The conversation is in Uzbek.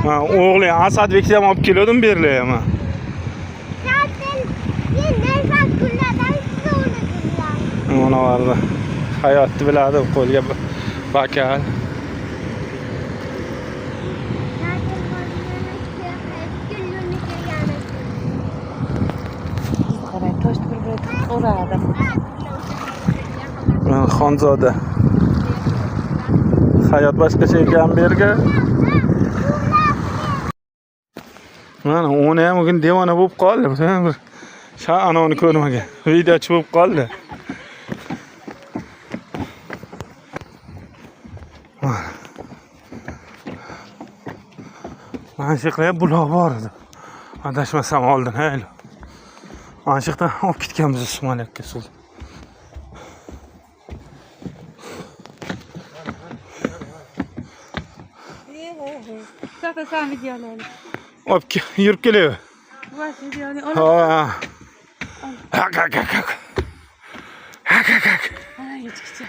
Ha, oğlu Asadbek'e ham olib keldim berlar ama. Ona vardı. Hayotni biladi, qo'lga bakal. Qarang, toshni bir-biriga uradi. Xonzoda. Hayot boshqacha ekan berga. Mana uni ham bugun devona bo'lib qoldi. Bir anavini ko'rmagan. Videochi bo'lib qoldi. Mana shu yerda buloq bor edi. Adashmasam oldin, hayli. Mana shu yerdan olib ketganmiz Usmoniyakka suv. Sen videolarni. Olib yurib kelaver. Bosh videoni Ha. Hak. Ana, yetkicha.